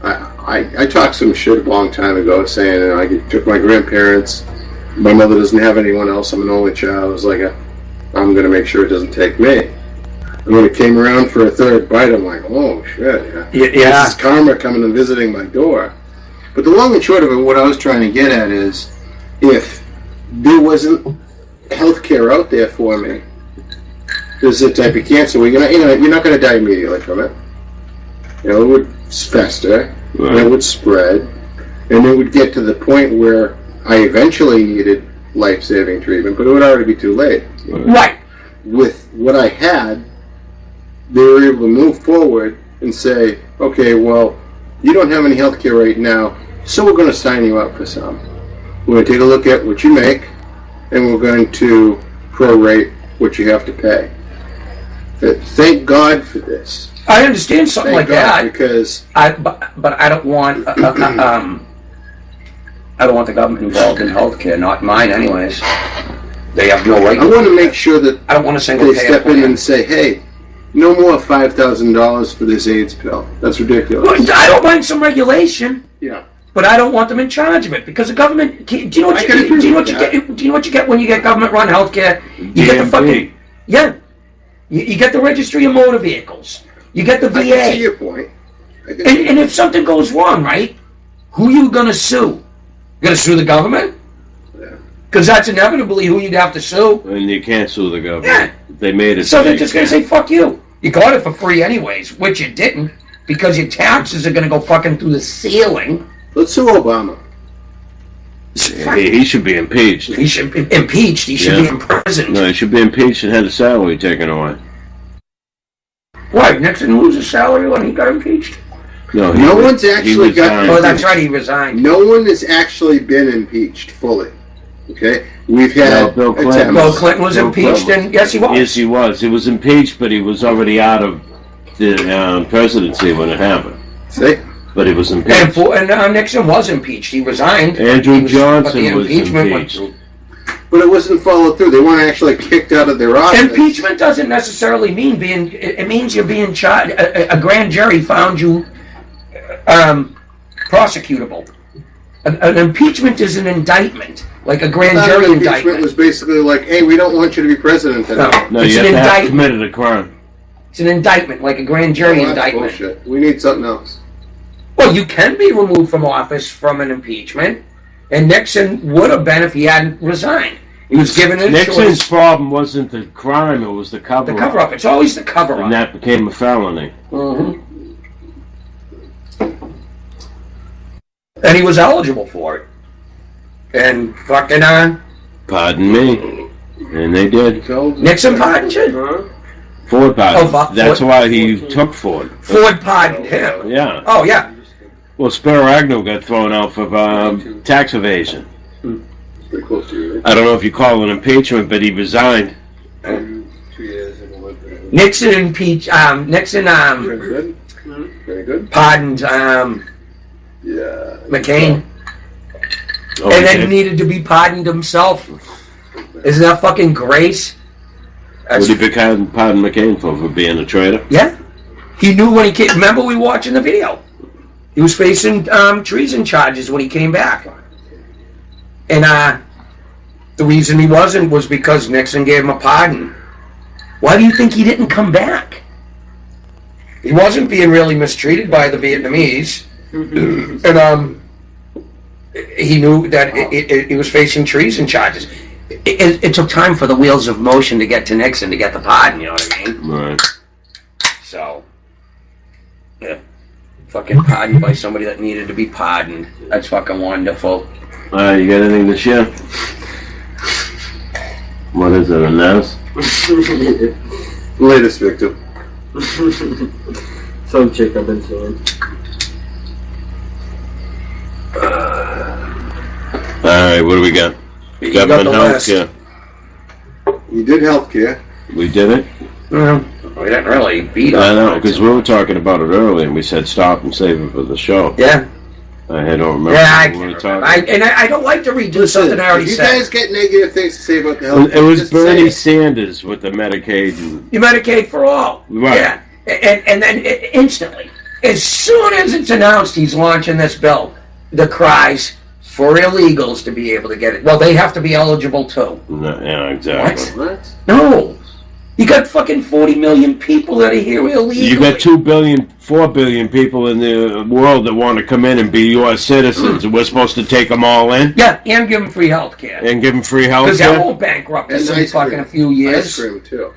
I talked some shit a long time ago saying I took my grandparents. My mother doesn't have anyone else. I'm an only child. I was like, I'm going to make sure it doesn't take me. And when it came around for a third bite, I'm like, oh shit, Yeah. This is karma coming and visiting my door. But the long and short of it, what I was trying to get at is, if there wasn't health care out there for me, there's a type of cancer where you're not going to die immediately from it. It would fester, and it would spread, and it would get to the point where I eventually needed life-saving treatment, but it would already be too late. Right. With what I had, they were able to move forward and say, okay, well, you don't have any health care right now, so we're going to sign you up for some. We're going to take a look at what you make, and we're going to prorate what you have to pay. Thank God for this. I understand something Thank like God, that because but I don't want I don't want the government involved in healthcare. Not mine, anyways. They have no right. I want to make sure that I don't want a single they payer step in plan. and say, hey, No more $5,000 for this AIDS pill. That's ridiculous. Well, I don't mind some regulation. Yeah. But I don't want them in charge of it because the government. Do you know what you get when you get government-run healthcare? You get the fucking You get the registry of motor vehicles. You get the VA. I can see your point. And if something goes wrong, right? Who are you gonna sue? You gonna sue the government? Because that's inevitably who you'd have to sue. And you can't sue the government. They made it. So they're just going to say, fuck you. You got it for free anyways, which you didn't, because your taxes are going to go fucking through the ceiling. Let's sue Obama. He should be impeached. He should be impeached. He should be imprisoned. No, he should be impeached and had his salary taken away. Why? Nixon lose his salary when he got impeached? No, one's actually got. Oh, that's right. He resigned. No one has actually been impeached fully. Okay, we've had Bill Clinton. attempts. Bill Clinton was impeached, and yes, he was. Yes, he was. He was impeached, but he was already out of the presidency when it happened. See? But he was impeached. And Nixon was impeached. He resigned. Andrew Johnson but the was impeachment impeached. But it wasn't followed through. They weren't actually kicked out of their office. Impeachment doesn't necessarily mean being. It means you're being charged. A grand jury found you prosecutable. An impeachment is an indictment, like a grand jury impeachment indictment. was basically like, hey, we don't want you to be president anymore. No, It's you an have to have indictment. committed a crime. It's an indictment, like a grand jury Well, that's indictment. bullshit. We need something else. Well, you can be removed from office from an impeachment, and Nixon would have been if he hadn't resigned. He was given a Nixon's choice. problem wasn't the crime; it was the cover-up. The cover-up. It's always the cover-up. And that became a felony. Mm-hmm. And he was eligible for it. And fucking Pardon me. And they did. Nixon pardoned you? Ford pardoned. Oh, That's Ford- why he took Ford. Ford pardoned him. Yeah. Oh, yeah. Well, Spiro Agnew got thrown out for tax evasion. Pretty close to you, right? I don't know if you call it impeachment, but he resigned. 2 years and what? Nixon impeached. Nixon Very good. pardoned Yeah. McCain, Oh, and he then did? needed to be pardoned himself. Isn't that fucking grace? What did he pardon McCain for being a traitor? Yeah. He knew when he came. Remember, we watching the video. He was facing treason charges when he came back, and the reason he wasn't was because Nixon gave him a pardon. Why do you think he didn't come back? He wasn't being really mistreated by the Vietnamese, and he knew that he was facing treason charges. It took time for the wheels of motion to get to Nixon to get the pardon. You know what I mean? Right. So, yeah, fucking pardoned by somebody that needed to be pardoned. That's fucking wonderful. You got anything to share? What is it, a nest? Latest victim. Some chick I've been seeing. Alright, what do we got? You Government got the health list. care. You did healthcare. We did it? We didn't really beat I on know, it. because we were talking about it earlier, and we said stop and save it for the show. Yeah. I don't remember. Yeah, I what we were can't talking remember. I don't like to redo something I already If you said. guys get negative things to say about the health, It was just Bernie say Sanders with the Medicaid. You Medicaid for all. Right. Yeah. And then instantly, as soon as it's announced he's launching this bill, the cries for illegals to be able to get it. Well, they have to be eligible too. No, yeah, exactly. What? No. You got fucking 40 million people that are here illegally. You got 4 billion people in the world that want to come in and be U.S. citizens, and we're supposed to take them all in Yeah, and give them free health care. and give them free health Because that care? won't bankrupt us And in ice fucking cream. a few years. Ice cream too.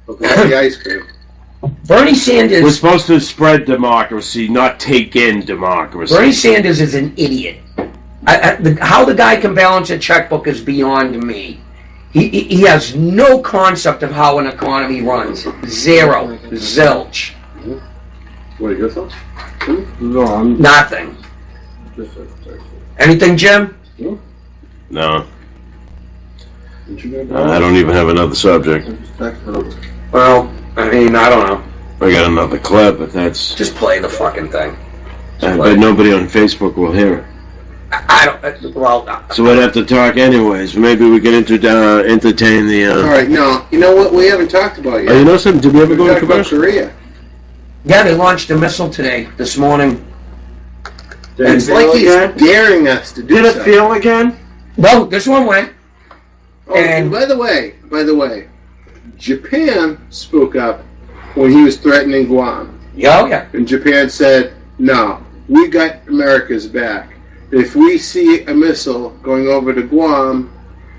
Okay, the ice cream. Bernie We're Sanders. supposed to spread democracy, not take in democracy. Bernie Sanders is an idiot. How the guy can balance a checkbook is beyond me. He has no concept of how an economy runs. Zero. Zilch. What are your thoughts? No, I'm Nothing. just Anything, Jim? No. I don't even have another subject. Well, I mean, I don't know. I got another clip, but that's... Just play the fucking thing. I bet nobody on Facebook will hear it. I don't. Well, So we'd have to talk anyways. Maybe we can entertain the. All right, no, you know what? We haven't talked about yet. Oh, you know something? Did we ever go to talked about commercial? Korea. yeah, they launched a missile this morning. It's like he's daring us to do Did it something. fail again? No, this one went. Oh, and by the way, Japan spoke up when he was threatening Guam. Yeah. And Japan said, "No, we got America's back. If we see a missile going over to Guam,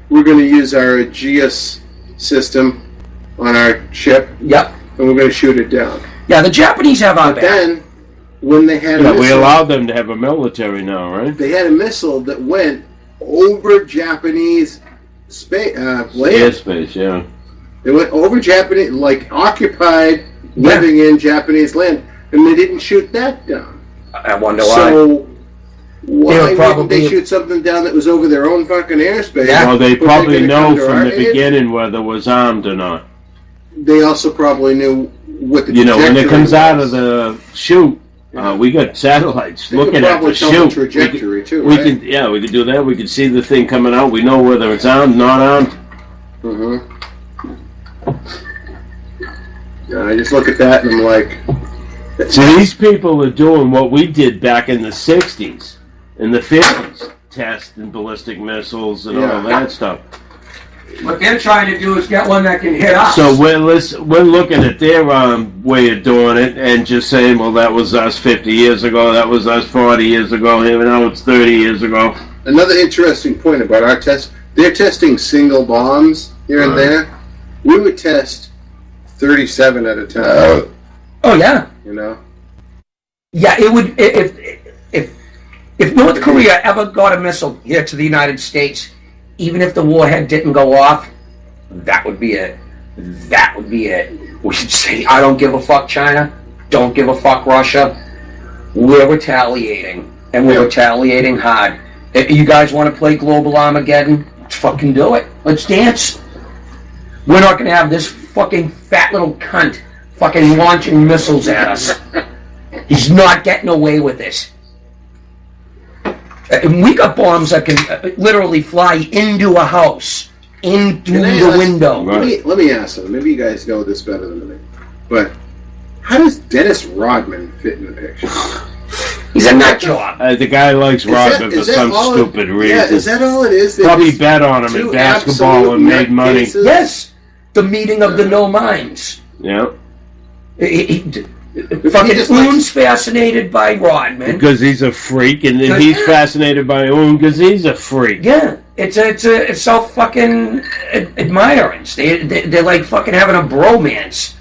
we're going to use our Aegis system on our ship. Yep. And we're going to shoot it down." Yeah, the Japanese have our But back. then, when they had a Yeah, missile, we allowed them to have a military now, right? they had a missile that went over Japanese land. Airspace, yeah. They went over Japanese, like occupied, living in Japanese land, and they didn't shoot that down. I wonder why. So why wouldn't probably- they shoot something down that was over their own fucking airspace? Well, they Was they probably gonna know come to from our the aid? beginning whether it was armed or not. They also probably knew what the You know, when it trajectory comes out was. of the chute, we got satellites They looking could at probably the tell the chute. trajectory too, We right? can, yeah, we could do that. We could see the thing coming out. We know whether it's armed, not armed. Mm-hmm. Yeah, I just look at that and I'm like, See, these people are doing what we did back in the 60s, in the 50s, testing ballistic missiles and all that stuff. What they're trying to do is get one that can hit us. So we're looking at their way of doing it and just saying, well, that was us 50 years ago, that was us 40 years ago, and now it's 30 years ago. another interesting point about our test, they're testing single bombs here and there. We would test 37 at a time. Oh yeah. You know? Yeah, it would if North Korea ever got a missile here to the United States, even if the warhead didn't go off, that would be it. That would be it. We should say, I don't give a fuck, China. Don't give a fuck, Russia. We're retaliating, and we're retaliating hard. If you guys want to play Global Armageddon, let's fucking do it. Let's dance. We're not going to have this fucking fat little cunt fucking launching missiles at us. He's not getting away with this. And we got bombs that can literally fly into a house, in through Can I the ask- window. Let me ask them. Maybe you guys know this better than me. But how does Dennis Rodman fit in the picture? He's a nut job. The guy likes Rodman for some stupid reason. Yeah, is that all it is? They Probably just bet on him in two basketball and made money. nutcases? Yes, the meeting of the no minds. Yeah. Fucking Oon's fascinated by Rodman. Because he's a freak, and then he's fascinated by Oon because he's a freak. Yeah, it's self fucking admirance. They're like fucking having a bromance.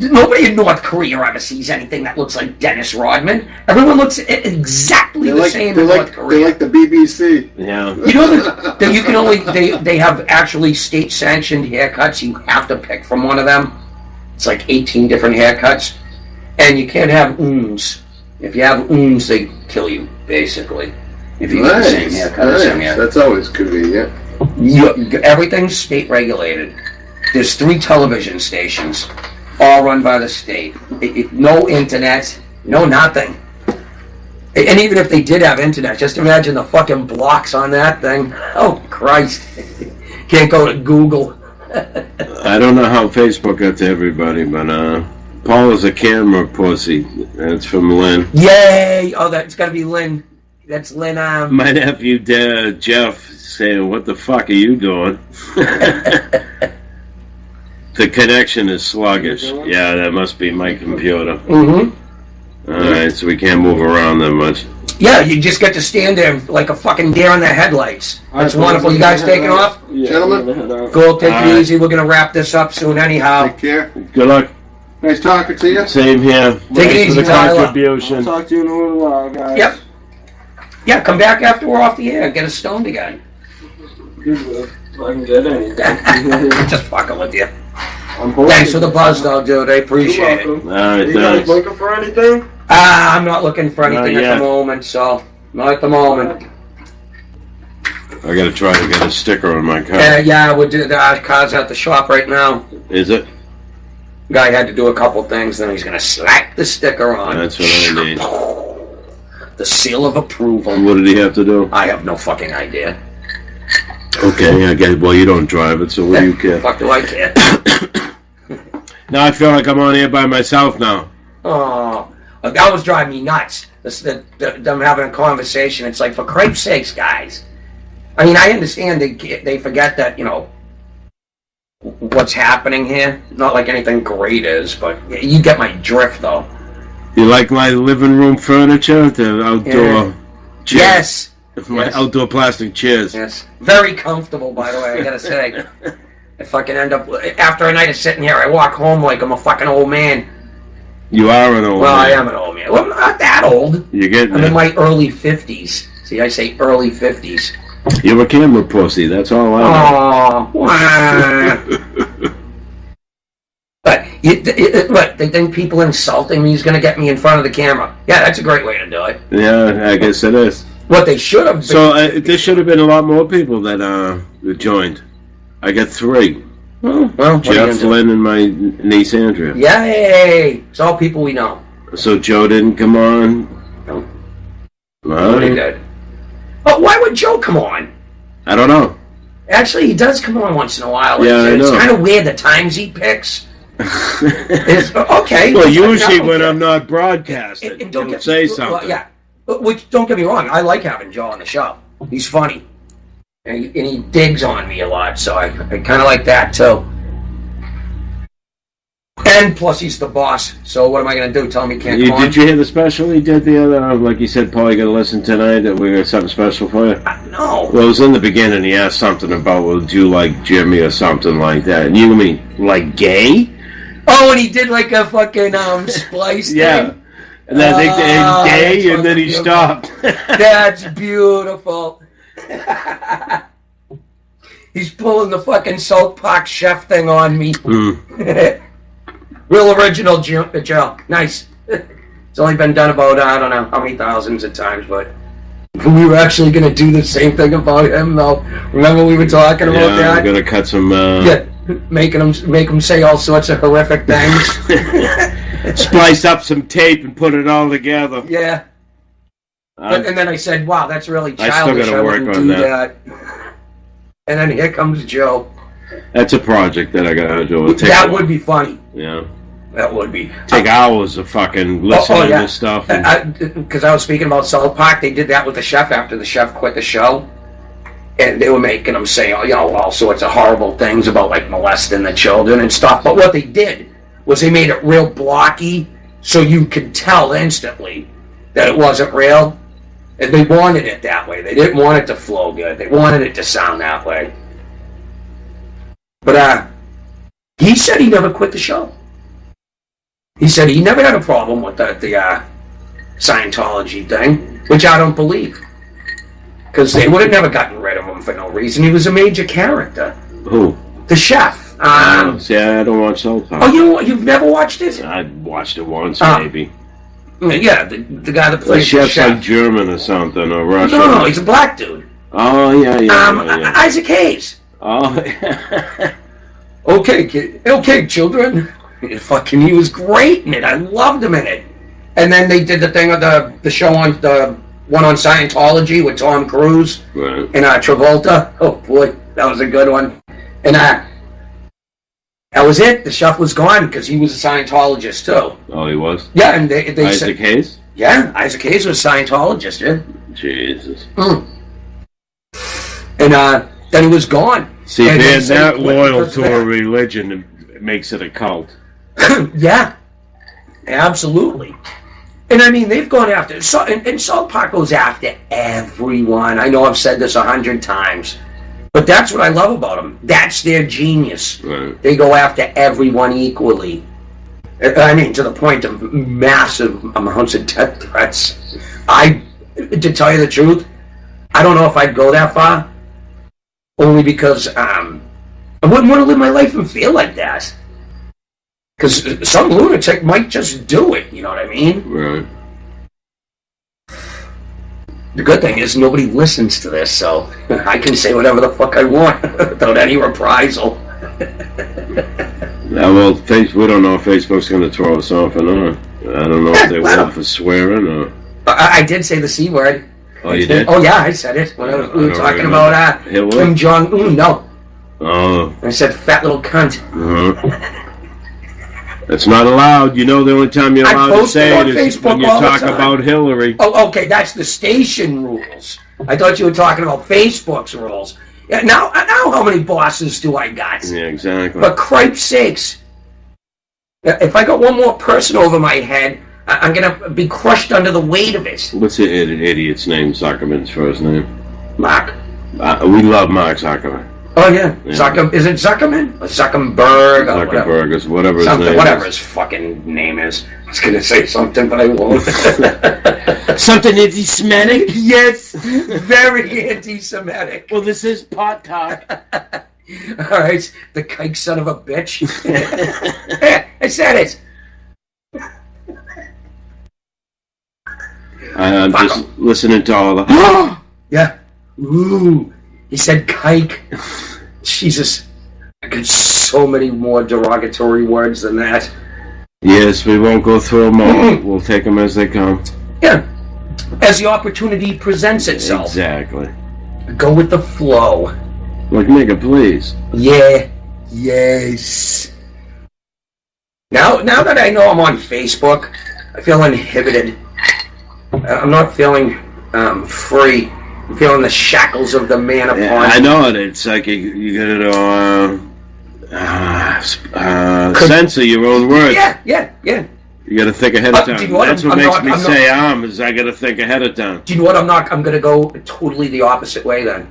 Nobody in North Korea ever sees anything that looks like Dennis Rodman. Everyone looks exactly the same in North Korea. They like the BBC. Yeah. You know that you can only they have actually state sanctioned haircuts. You have to pick from one of them. It's like 18 different haircuts, and you can't have Oons. If you have Oons, they kill you basically. If you get the same haircut as him, yeah. That's always convenient. Everything's state regulated. There's 3 television stations, all run by the state. No internet, no nothing. And even if they did have internet, just imagine the fucking blocks on that thing. Oh, Christ. Can't go to Google. I don't know how Facebook got to everybody, but Paul is a camera pussy. That's from Lynn. Yay! Oh, that's got to be Lynn. That's Lynn. My nephew Jeff saying, "What the fuck are you doing?" The connection is sluggish. Yeah, that must be my computer. Mm-hmm. All right, so we can't move around that much. Yeah, you just get to stand there like a fucking deer in the headlights. That's wonderful. You guys taking off? Gentlemen? Go, take All it right. easy. We're going to wrap this up soon anyhow. Take care. Good luck. Nice talking to you. Same here. Take it Thanks easy, for the Tyler. contribution. Talk to you in a little while, guys. Yep. Yeah, come back after we're off the air and get us stoned again. Good. I can get anything. Just fucking with you. Thanks for the buzz, though, dude. I appreciate it. All right, you guys thanks. looking for anything? I'm not looking for anything Not at yet. the moment, so not at the moment. I gotta try to get a sticker on my car. Yeah, we're doing the car's at the shop right now. Is it? Guy had to do a couple things, then he's gonna slap the sticker on. That's what I need. the seal of approval. What did he have to do? I have no fucking idea. Okay, I guess. Well, you don't drive it, so what do you care? Fuck do I care? Now I feel like I'm on here by myself now. Oh, that was driving me nuts. Them having a conversation. It's like, for Christ's sakes, guys. I mean, I understand they forget that, you know, what's happening here. Not like anything great is, but you get my drift, though. You like my living room furniture? The outdoor chairs? Yes. My outdoor plastic chairs. Yes. Very comfortable, by the way, I gotta say. I fucking end up, after a night of sitting here, I walk home like I'm a fucking old man. You are an old man. Well, I am an old man. Well, I'm not that old. You're getting I'm there. in my early 50s. See, I say early 50s. You're a camera pussy, that's all I know. Oh, But they think people insulting me is going to get me in front of the camera. Yeah, that's a great way to do it. Yeah, I guess it is. What they should have been. So there should have been a lot more people that joined. I got 3. Oh, well, Jeff, Lynn, and my niece Andrea. Yay! It's all people we know. So Joe didn't come on? No. All He right. did. But why would Joe come on? I don't know. Actually, he does come on once in a while. Yeah, I It's know. kind of weird the times he picks. It's, okay. Well, usually when I'm not broadcasting, And don't say something. Well, yeah. Which, don't get me wrong, I like having Joe on the show. He's funny. And he digs on me a lot, so I kind of like that, too. And plus, he's the boss, so what am I going to do? Tell him he can't come on? Did you hear the special he did the other? Like you said, Paul, you got to listen tonight. That we got something special for you. No. Well, it was in the beginning. He asked something about, well, do you like Jimmy or something like that? And you mean like gay? Oh, and he did like a fucking splice Yeah. thing. And I think they gay, that's and then he beautiful. stopped. That's beautiful. He's pulling the fucking South Park chef thing on me. Real original, Joe. Nice. It's only been done about, I don't know how many thousands of times, but we were actually going to do the same thing about him, though. Remember we were talking about Yeah, that? I'm gonna cut some. Yeah, make him say all sorts of horrific things. Splice up some tape and put it all together. Yeah. And then I said, wow, that's really I still childish. gotta I work wouldn't on do that. And then here comes Joe. That's a project that I gotta do. It'll take That a would while. be funny. Yeah. That would be. Take hours of fucking listening to stuff. And, Because I was speaking about South Park. They did that with the chef after the chef quit the show. And they were making him say, you know, all sorts of horrible things about, like, molesting the children and stuff. But what they did was they made it real blocky so you could tell instantly that it wasn't real. And they wanted it that way. They didn't want it to flow good. They wanted it to sound that way. But he said he never quit the show. He said he never had a problem with the Scientology thing, which I don't believe. Because they would have never gotten rid of him for no reason. He was a major character. who? The chef. See, I don't watch South Park. Oh, you've never watched it? I watched it once, Oh. maybe. Yeah, the guy that The plays the chef's chef. like German or something, or Russian. No, he's a black dude. Oh, yeah. Isaac Hayes. Oh, Okay, children. He was great in it. I loved him in it. And then they did the thing of the show on the one on Scientology with Tom Cruise right. and Travolta. Oh boy, that was a good one. And that was it. The chef was gone because he was a Scientologist too. Oh, he was? Yeah, and they Isaac said, Hayes? Yeah, Isaac Hayes was a Scientologist. Yeah. Jesus. And then he was gone. See, And they're they said that he quit loyal because to of a that. religion, it makes it a cult. Yeah, absolutely. And I mean, they've gone after, and South Park goes after everyone. I know I've said this 100 times, but that's what I love about them. That's their genius. Right. They go after everyone equally. I mean, to the point of massive amounts of death threats. To tell you the truth, I don't know if I'd go that far, only because I wouldn't want to live my life and feel like that. Because some lunatic might just do it, you know what I mean? Right. The good thing is nobody listens to this, so I can say whatever the fuck I want without any reprisal. Yeah, well, we don't know if Facebook's going to throw us off or not. I don't know if they will for swearing or... I did say the C word. Oh, you did? Oh, yeah, I said it. When we were talking about Kim Jong-un. No. Oh. I said fat little cunt. That's not allowed. You know the only time you're allowed to say it is Facebook when you all the talk time. about Hillary. Oh, okay, that's the station rules. I thought you were talking about Facebook's rules. Yeah, now how many bosses do I got? Yeah, exactly. For cripe's sakes. If I got one more person over my head, I'm going to be crushed under the weight of it. What's the idiot's name? Zuckerman's first name? Mark. We love Mark Zuckerman. Oh, yeah. Is it Zuckerman? Or Zuckerberg? Or Zuckerberg, or whatever his something, name whatever is. his fucking name is. I was going to say something, but I won't. Something anti-Semitic? Yes. Very anti-Semitic. Well, this is pot talk. All right. The kike son of a bitch. I said it. I'm just listening to all the... Yeah. Ooh. He said kike. Jesus. I got so many more derogatory words than that. Yes, we won't go through them all. We'll take them as they come. Yeah. As the opportunity presents itself. Exactly. Go with the flow. Like, nigga, please. Yeah. Yes. Now that I know I'm on Facebook, I feel inhibited. I'm not feeling free. I'm feeling the shackles of the man upon. Yeah, I know it. It's like you gotta censor your own words. Yeah. You gotta think ahead of time. do you know what? That's what makes me say is I gotta think ahead of time. Do you know what? I'm gonna go totally the opposite way then.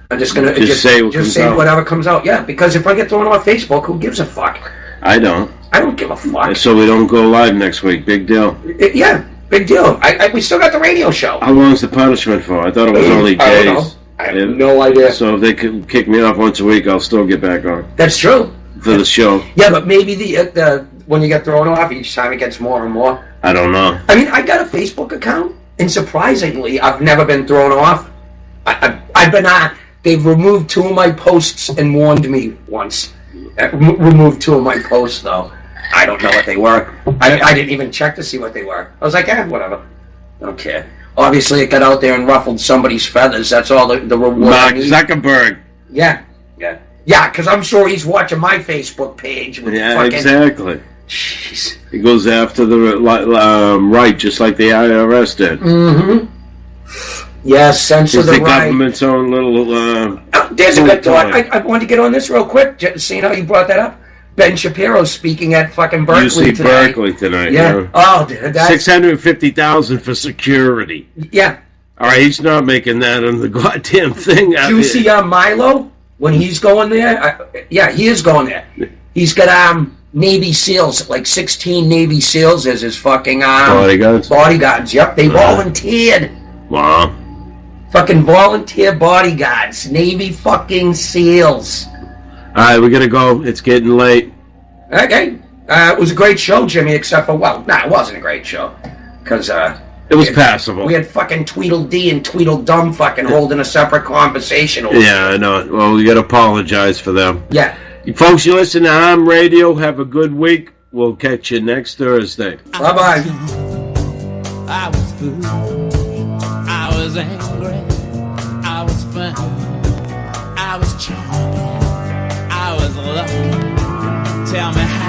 I'm just gonna Just say what comes out. whatever comes out. Yeah, because if I get thrown off Facebook, who gives a fuck? I don't. I don't give a fuck. So we don't go live next week. Big deal. Yeah, big deal. We still got the radio show. How long's the punishment for? I thought it was only I don't know. days. I have no idea. So if they could kick me off once a week, I'll still get back on. That's true. For the show. Yeah, but maybe the when you get thrown off, each time it gets more and more. I don't know. I mean, I got a Facebook account, and surprisingly, I've never been thrown off. I've been they've removed 2 of my posts and warned me once. Removed 2 of my posts, though. I don't know what they were. I didn't even check to see what they were. I was like, whatever. Okay. Obviously, it got out there and ruffled somebody's feathers. That's all the reward. Mark Zuckerberg. Yeah, because I'm sure he's watching my Facebook page. With Exactly. Jeez. He goes after the right, just like the IRS did. Mm-hmm. Yes, censor It's the the right. government's own little... There's a good thought. I wanted to get on this real quick, seeing how you brought that up. Ben Shapiro speaking at fucking Berkeley UC tonight. Berkeley tonight. Yeah. Oh, dude, that's... $650,000 for security. Yeah. All right, he's not making that on the goddamn thing. Do you see Milo when he's going there? Yeah, he is going there. He's got Navy SEALs, like 16 Navy SEAls as his fucking bodyguards. Bodyguards. Yep, they volunteered. Wow. Fucking volunteer bodyguards, Navy fucking SEALs. All right, we gotta go. It's getting late. Okay. It was a great show, Jimmy, except for, it wasn't a great show. Because, it was passable. We had fucking Tweedledee and Tweedledum fucking holding a separate conversation over Yeah, I know. Well, we gotta apologize for them. Yeah. You folks, you listen to Arm Radio. Have a good week. We'll catch you next Thursday. Bye-bye. I was foolish, I was angry, I was fun, I was charming, I was lucky. Tell me how